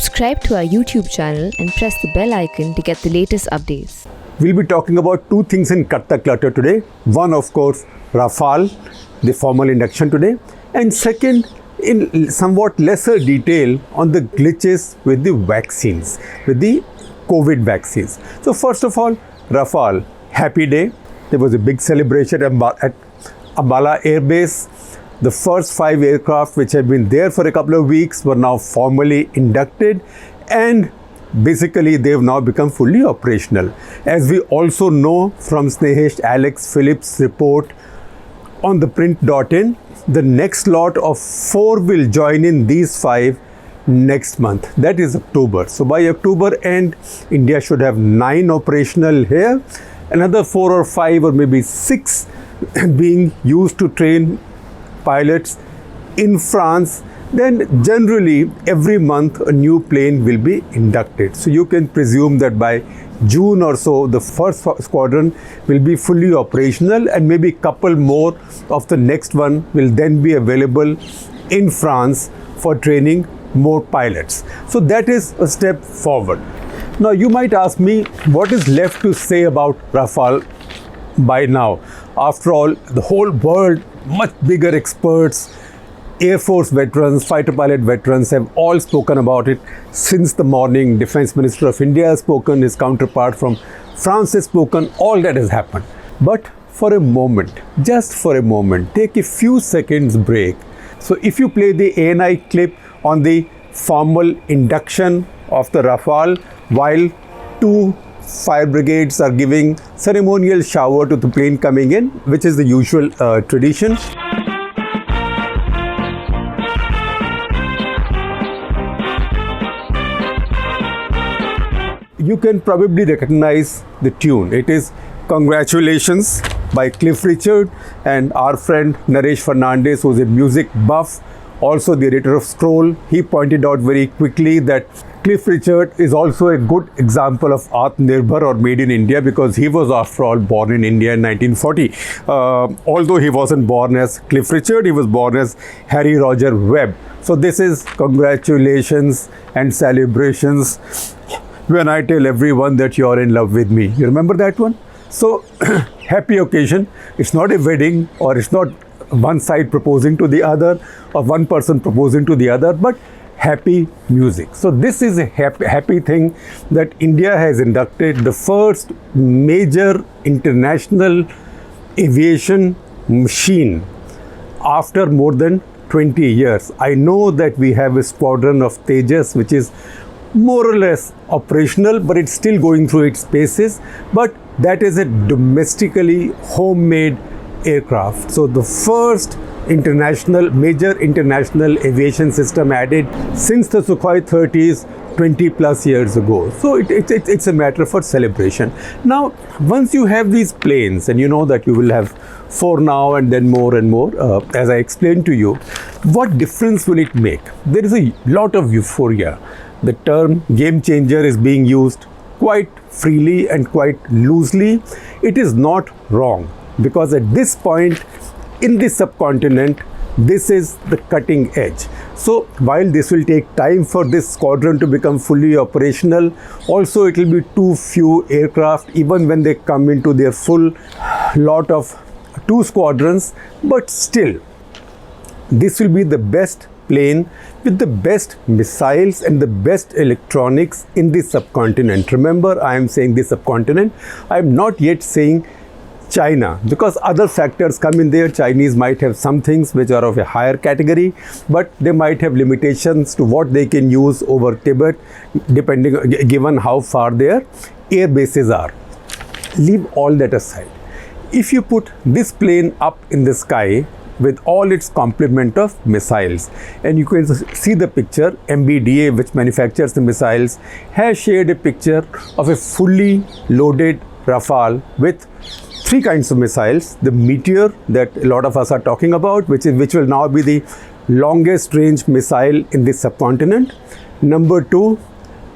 Subscribe to our YouTube channel and press the bell icon to get the latest updates. We'll be talking about two things in Cut the Clutter today. One, of course, Rafale, the formal induction today. And second, in somewhat lesser detail, on the glitches with the vaccines, with the COVID vaccines. So first of all, Rafale, happy day. There was a big celebration at Ambala Air Base. The first 5 aircraft which had been there for a couple of weeks were now formally inducted, and basically they've now become fully operational. As we also know from Snehesh Alex Phillips' report on the print.in, the next lot of 4 will join in these 5 next month. That is October. So by October end, India should have 9 operational here, another 4 or 5 or maybe 6 being used to train pilots in France. Then generally every month a new plane will be inducted. So you can presume that by June or so the first squadron will be fully operational, and maybe a couple more of the next one will then be available in France for training more pilots. So that is a step forward. Now you might ask me, what is left to say about Rafale by now? After all, the whole world, much bigger experts, Air Force veterans, fighter pilot veterans have all spoken about it since the morning. Defense Minister of India has spoken, his counterpart from France has spoken, all that has happened. But for a moment, just for a moment, take a few seconds break. So if you play the ANI clip on the formal induction of the Rafale, while 2 fire brigades are giving ceremonial shower to the plane coming in, which is the usual tradition. You can probably recognize the tune. It is Congratulations by Cliff Richard, and our friend Naresh Fernandez, who is a music buff, also the editor of Scroll. He pointed out very quickly that Cliff Richard is also a good example of Atmanirbhar or Made in India, because he was after all born in India in 1940. Although he wasn't born as Cliff Richard, he was born as Harry Roger Webb. So this is congratulations and celebrations when I tell everyone that you're in love with me. You remember that one? So happy occasion. It's not a wedding, or it's not one side proposing to the other or one person proposing to the other, but happy music. So this is a happy thing that India has inducted the first major international aviation machine after more than 20 years. I know that we have a squadron of Tejas which is more or less operational, but it's still going through its paces. But that is a domestically homemade aircraft. So the first major international aviation system added since the Sukhoi 30s 20 plus years ago. So it's a matter for celebration. Now, once you have these planes, and you know that you will have 4 now and then more and more, as I explained to you, what difference will it make? There is a lot of euphoria. The term game changer is being used quite freely and quite loosely. It is not wrong, because at this point in the subcontinent, this is the cutting edge. So while this will take time for this squadron to become fully operational, also it will be too few aircraft even when they come into their full lot of 2 squadrons. But still, this will be the best plane with the best missiles and the best electronics in the subcontinent. Remember, I am saying the subcontinent. I am not yet saying China, because other factors come in there. Chinese might have some things which are of a higher category, but they might have limitations to what they can use over Tibet, given how far their air bases are. Leave all that aside. If you put this plane up in the sky with all its complement of missiles, and you can see the picture, MBDA, which manufactures the missiles, has shared a picture of a fully loaded Rafale with 3 kinds of missiles. The Meteor that a lot of us are talking about, which will now be the longest range missile in the subcontinent. Number 2,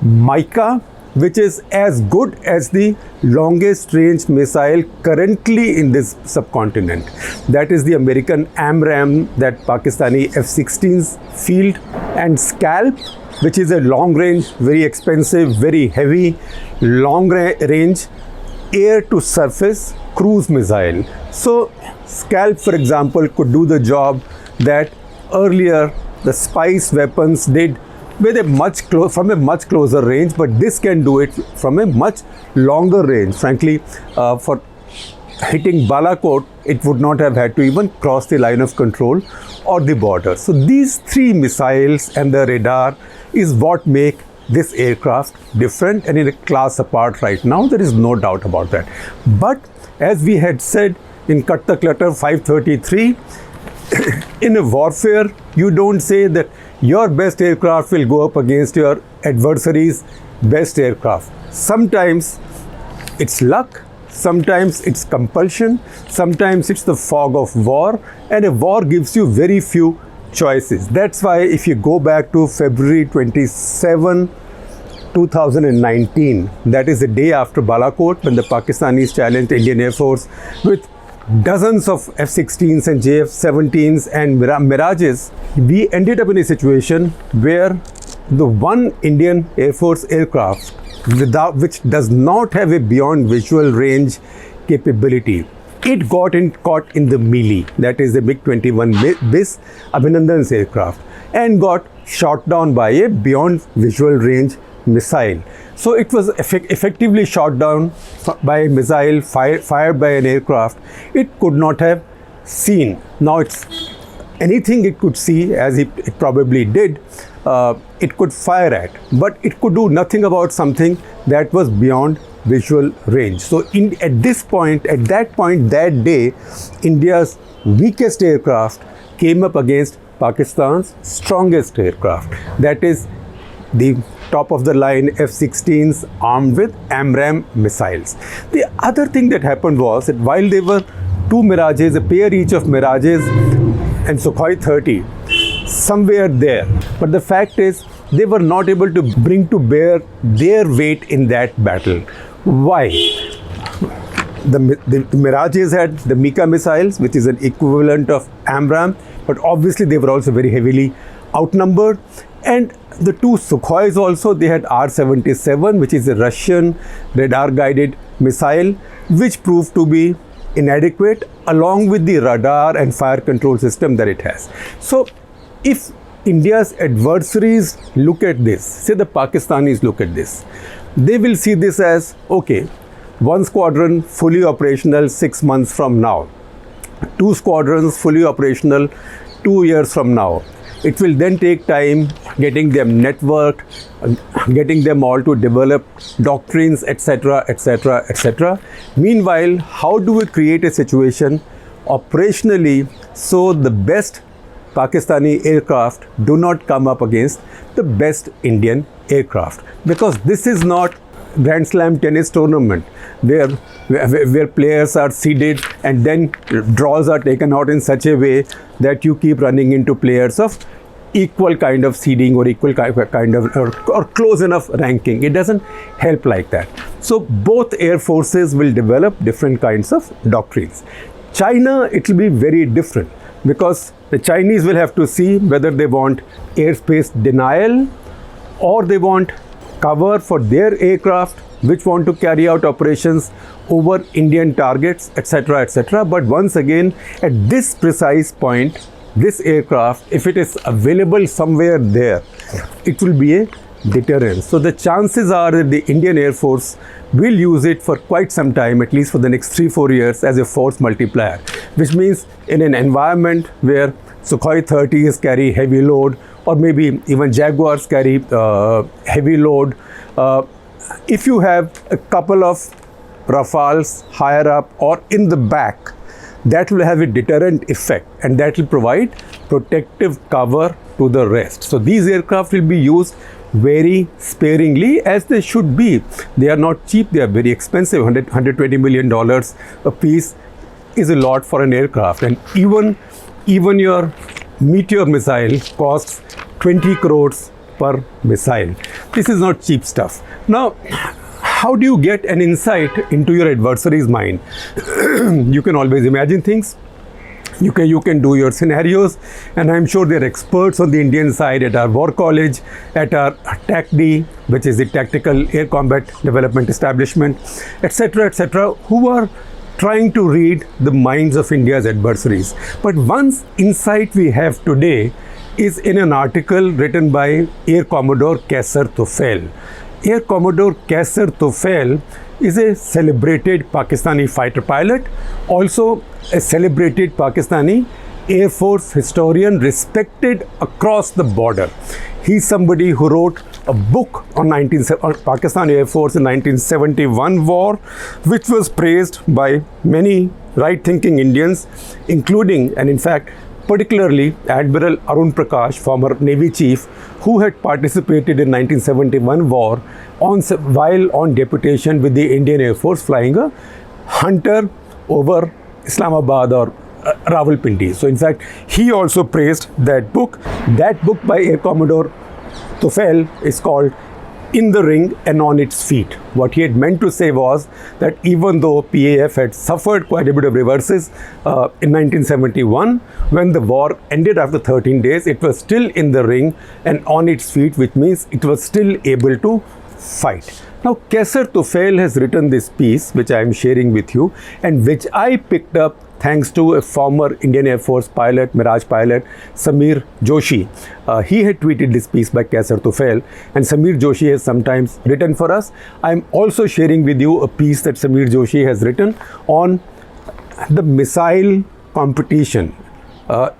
Mica, which is as good as the longest range missile currently in this subcontinent. That is the American AMRAAM, that Pakistani F-16s field, and Scalp, which is a long range, very expensive, very heavy, long range air to surface cruise missile. So Scalp, for example, could do the job that earlier the Spice weapons did with from a much closer range, but this can do it from a much longer range. Frankly, for hitting Balakot, it would not have had to even cross the line of control or the border. So these three missiles and the radar is what make this aircraft different and in a class apart right now. There is no doubt about that. But as we had said in Cut the Clutter 533, in a warfare, you don't say that your best aircraft will go up against your adversary's best aircraft. Sometimes it's luck, sometimes it's compulsion, sometimes it's the fog of war, and a war gives you very few choices. That's why if you go back to February 27, 2019, that is the day after Balakot, when the Pakistanis challenged Indian Air Force with dozens of F-16s and JF-17s and Mirages, we ended up in a situation where the one Indian Air Force aircraft which does not have a beyond visual range capability, it got caught in the melee, that is the MiG-21 BIS, Abhinandan's aircraft, and got shot down by a beyond visual range missile. So it was effectively shot down by a missile fired by an aircraft it could not have seen. Now it's anything it could see, as it probably did, it could fire at, but it could do nothing about something that was beyond visual range. So at that point, that day, India's weakest aircraft came up against Pakistan's strongest aircraft. That is the top of the line F-16s armed with AMRAAM missiles. The other thing that happened was that while there were two Mirages, a pair each of Mirages and Sukhoi 30, somewhere there, but the fact is they were not able to bring to bear their weight in that battle. Why? The Mirages had the Mika missiles, which is an equivalent of AMRAAM, but obviously they were also very heavily outnumbered. And the two Sukhois also, they had R-77, which is a Russian radar-guided missile, which proved to be inadequate, along with the radar and fire control system that it has. So if India's adversaries look at this, say the Pakistanis look at this, they will see this as, okay, one squadron fully operational 6 months from now, two squadrons fully operational 2 years from now. It will then take time getting them networked, getting them all to develop doctrines, etc., etc., etc. Meanwhile, how do we create a situation operationally so the best Pakistani aircraft do not come up against the best Indian aircraft? Because this is not Grand Slam tennis tournament where players are seeded and then draws are taken out in such a way that you keep running into players of equal kind of seeding or equal kind of or close enough ranking. It doesn't help like that. So both air forces will develop different kinds of doctrines. China, it will be very different, because the Chinese will have to see whether they want airspace denial or they want cover for their aircraft which want to carry out operations over Indian targets, etc., etc. But once again, at this precise point, this aircraft, if it is available somewhere there, it will be a deterrent. So the chances are that the Indian Air Force will use it for quite some time, at least for the next 3-4 years, as a force multiplier, which means in an environment where Sukhoi 30s carry heavy load, or maybe even Jaguars carry heavy load, if you have a couple of Rafales higher up or in the back, that will have a deterrent effect, and that will provide protective cover to the rest. So these aircraft will be used very sparingly, as they should be. They are not cheap, they are very expensive. $120 million a piece is a lot for an aircraft, and even your Meteor missile costs 20 crores per missile. This is not cheap stuff. Now, how do you get an insight into your adversary's mind? You can always imagine things. You can do your scenarios, and I'm sure they're experts on the Indian side at our War College, at our TACD, which is the Tactical Air Combat Development Establishment, etc., who are trying to read the minds of India's adversaries. But one insight we have today is in an article written by Air Commodore Qaiser Tufail. Air Commodore Qaiser Tufail is a celebrated Pakistani fighter pilot, also a celebrated Pakistani Air Force historian, respected across the border. He's somebody who wrote a book on Pakistan Air Force in 1971 war, which was praised by many right-thinking Indians, including, and in fact, particularly Admiral Arun Prakash, former Navy chief, who had participated in 1971 war while on deputation with the Indian Air Force flying a Hunter over Islamabad or Rawalpindi. So in fact, he also praised that book. That book by Air Commodore Tufail is called In the Ring and On Its Feet. What he had meant to say was that even though PAF had suffered quite a bit of reverses in 1971, when the war ended after 13 days, it was still in the ring and on its feet, which means it was still able to fight. Now, Qaiser Tufail has written this piece, which I am sharing with you, and which I picked up thanks to a former Indian Air Force pilot, Mirage pilot, Samir Joshi. He had tweeted this piece by Qaiser Tufail, and Samir Joshi has sometimes written for us. I'm also sharing with you a piece that Samir Joshi has written on the missile competition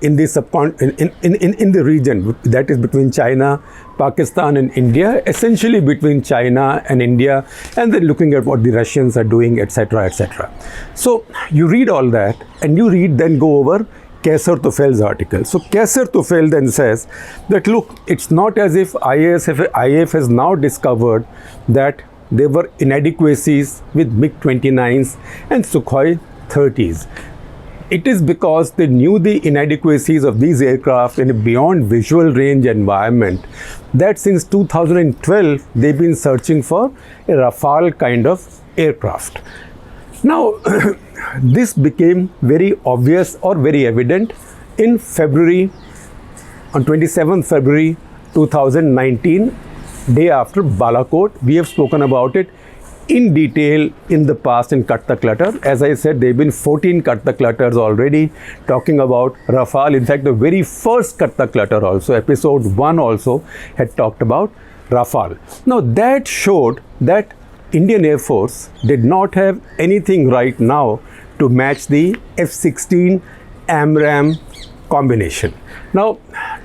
in the region, that is between China, Pakistan and India, essentially between China and India, and then looking at what the Russians are doing, etc. So you read all that, and then go over Qaiser Tufail's article. So Qaiser Tufail then says that, look, it's not as if IAF has now discovered that there were inadequacies with MiG-29s and Sukhoi 30s. It is because they knew the inadequacies of these aircraft in a beyond visual range environment that since 2012 they've been searching for a Rafale kind of aircraft. Now, this became very obvious or very evident in February, on 27th February 2019, day after Balakot. We have spoken about it in detail in the past in Cut the Clutter. As I said, there have been 14 Cut the Clutters already talking about Rafale. In fact, the very first Cut the Clutter also, episode 1 also, had talked about Rafale. Now, that showed that Indian Air Force did not have anything right now to match the F-16 AMRAAM combination. Now,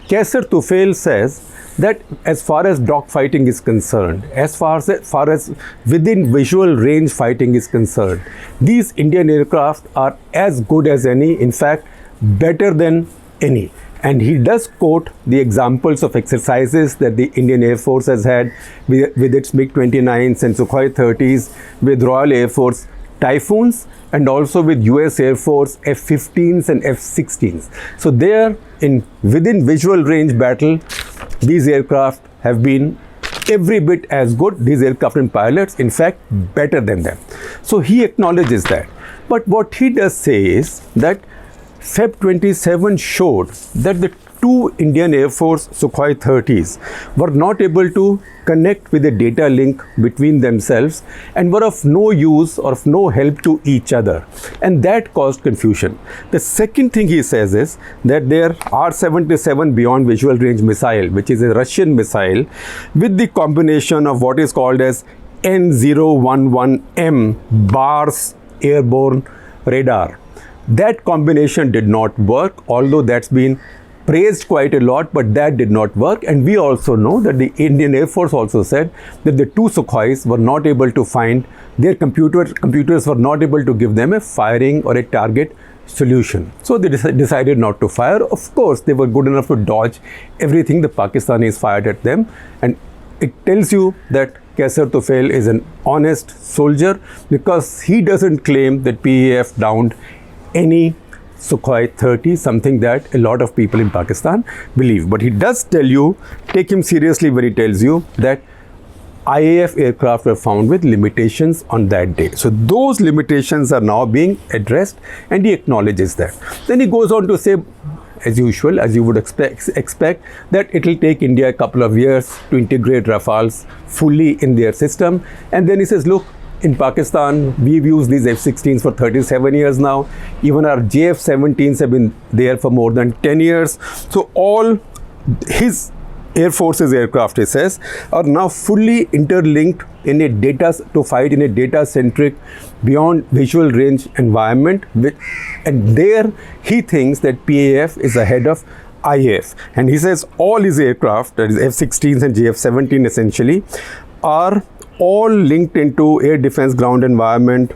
Qaiser Tufail says that as far as dogfighting is concerned, as far as within visual range fighting is concerned, these Indian aircraft are as good as any, in fact, better than any. And he does quote the examples of exercises that the Indian Air Force has had with its MiG-29s and Sukhoi 30s, with Royal Air Force Typhoons, and also with US Air Force F-15s and F-16s. So there, within visual range battle, these aircraft have been every bit as good, these aircraft and pilots, in fact, better than them. So he acknowledges that. But what he does say is that Feb 27 showed that the two Indian Air Force Sukhoi 30s were not able to connect with a data link between themselves and were of no use or of no help to each other. And that caused confusion. The second thing he says is that their R-77 Beyond Visual Range missile, which is a Russian missile, with the combination of what is called as N011M BARS airborne radar, that combination did not work, although that's been praised quite a lot, but that did not work. And we also know that the Indian Air Force also said that the two Sukhois were not able to find, their computers were not able to give them a firing or a target solution. So they decided not to fire. Of course, they were good enough to dodge everything the Pakistanis fired at them. And it tells you that Qaiser Tufail is an honest soldier, because he doesn't claim that PAF downed any Sukhoi 30, something that a lot of people in Pakistan believe. But he does tell you, take him seriously when he tells you that IAF aircraft were found with limitations on that day. So those limitations are now being addressed, and he acknowledges that. Then he goes on to say, as usual, as you would expect that it will take India a couple of years to integrate Rafales fully in their system. And then he says, look, in Pakistan, we've used these F-16s for 37 years now. Even our JF-17s have been there for more than 10 years. So all his Air Force's aircraft, he says, are now fully interlinked in a to fight in a data-centric, beyond visual range environment. And there he thinks that PAF is ahead of IAF. And he says all his aircraft, that is F-16s and JF-17 essentially, are all linked into air defense, ground environment,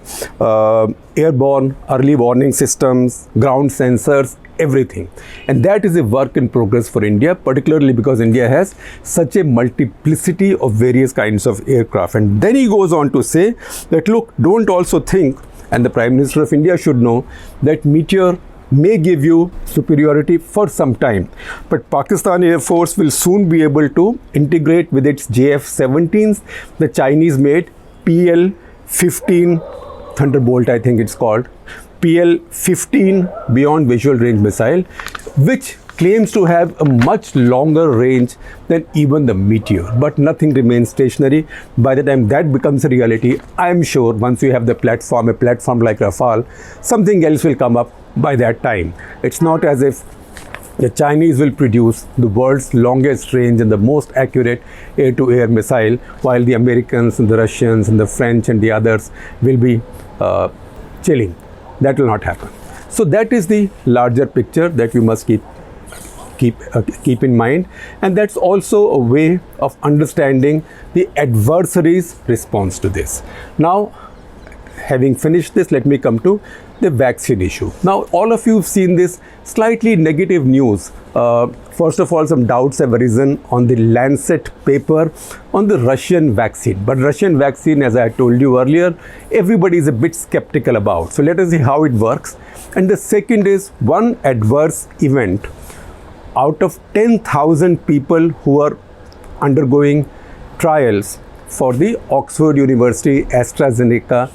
airborne early warning systems, ground sensors, everything. And that is a work in progress for India, particularly because India has such a multiplicity of various kinds of aircraft. And then he goes on to say that, look, don't also think, and the Prime Minister of India should know, that Meteor may give you superiority for some time, but Pakistan Air Force will soon be able to integrate with its JF-17s the Chinese made PL-15 Thunderbolt, I think it's called, PL-15 beyond visual range missile, which claims to have a much longer range than even the Meteor. But nothing remains stationary. By the time that becomes a reality, I'm sure once you have a platform like Rafale, something else will come up by that time. It's not as if the Chinese will produce the world's longest range and the most accurate air-to-air missile, while the Americans and the Russians and the French and the others will be chilling. That will not happen. So that is the larger picture that we must keep in mind, and that's also a way of understanding the adversary's response to this. Now, having finished this, let me come to the vaccine issue. Now, all of you have seen this slightly negative news. First of all, some doubts have arisen on the Lancet paper on the Russian vaccine. But Russian vaccine, as I told you earlier, everybody is a bit skeptical about. So let us see how it works. And the second is one adverse event out of 10,000 people who are undergoing trials for the Oxford University AstraZeneca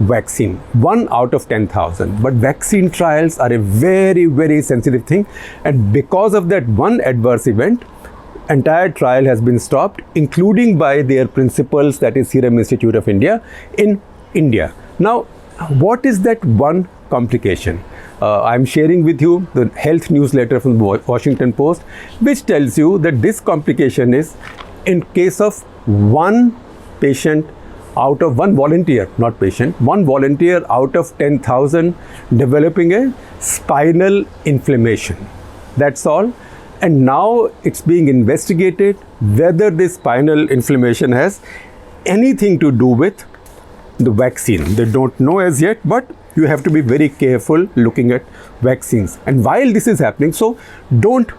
vaccine. 1 out of 10,000. But vaccine trials are a very, very sensitive thing. And because of that one adverse event, entire trial has been stopped, including by their principals, that is Serum Institute of India, in India. Now, what is that one complication? I'm sharing with you the health newsletter from the Washington Post, which tells you that this complication is in case of one patient out of one volunteer, not patient, one volunteer out of 10,000 developing a spinal inflammation. That's all. And now it's being investigated whether this spinal inflammation has anything to do with the vaccine. They don't know as yet, but you have to be very careful looking at vaccines. And while this is happening, so don't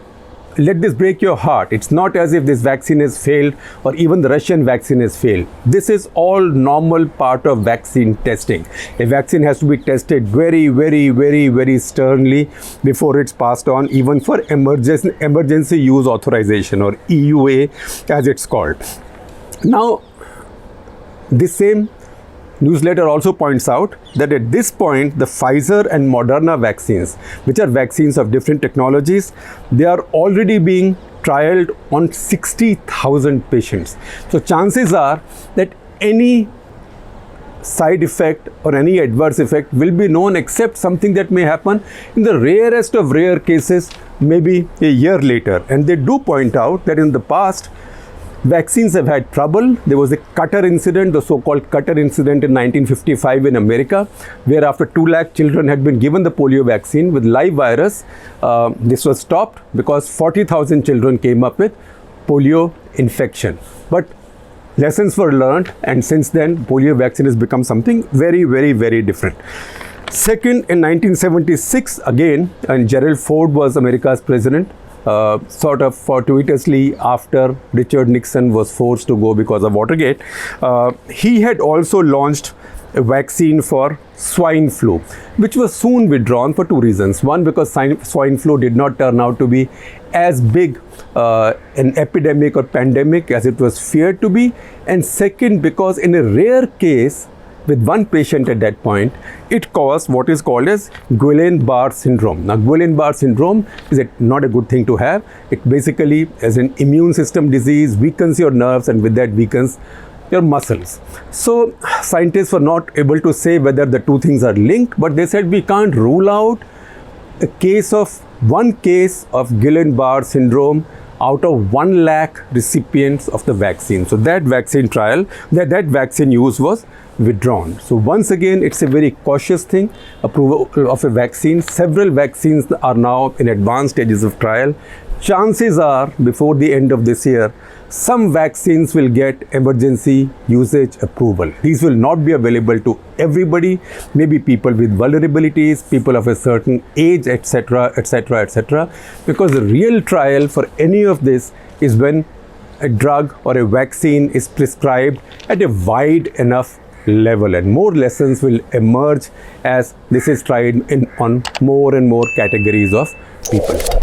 let this break your heart. It's not as if this vaccine has failed or even the Russian vaccine has failed. This is all normal part of vaccine testing. A vaccine has to be tested very, very, very, very sternly before it's passed on, even for emergency use authorization, or EUA as it's called. Now, the same newsletter also points out that at this point, the Pfizer and Moderna vaccines, which are vaccines of different technologies, they are already being trialed on 60,000 patients. So chances are that any side effect or any adverse effect will be known, except something that may happen in the rarest of rare cases, maybe a year later. And they do point out that in the past, vaccines have had trouble. There was a Qatar incident, the so-called Qatar incident in 1955 in America, where after 2 lakh children had been given the polio vaccine with live virus. This was stopped because 40,000 children came up with polio infection. But lessons were learned, and since then, polio vaccine has become something very, very, very different. Second, in 1976, again, and Gerald Ford was America's president, sort of fortuitously after Richard Nixon was forced to go because of Watergate, he had also launched a vaccine for swine flu, which was soon withdrawn for two reasons. One, because swine flu did not turn out to be as big an epidemic or pandemic as it was feared to be. And second, because in a rare case, with one patient at that point, it caused what is called as Guillain-Barré syndrome. Now, Guillain-Barré syndrome is not a good thing to have. It basically is an immune system disease, weakens your nerves, and with that weakens your muscles. So scientists were not able to say whether the two things are linked, but they said we can't rule out one case of Guillain-Barré syndrome out of 1 lakh recipients of the vaccine. So that vaccine trial, that vaccine use was withdrawn. So once again, it's a very cautious thing, approval of a vaccine. Several vaccines are now in advanced stages of trial. Chances are, before the end of this year, some vaccines will get emergency usage approval. These will not be available to everybody, maybe people with vulnerabilities, people of a certain age, etc., etc., etc. Because the real trial for any of this is when a drug or a vaccine is prescribed at a wide enough level, and more lessons will emerge as this is tried on more and more categories of people.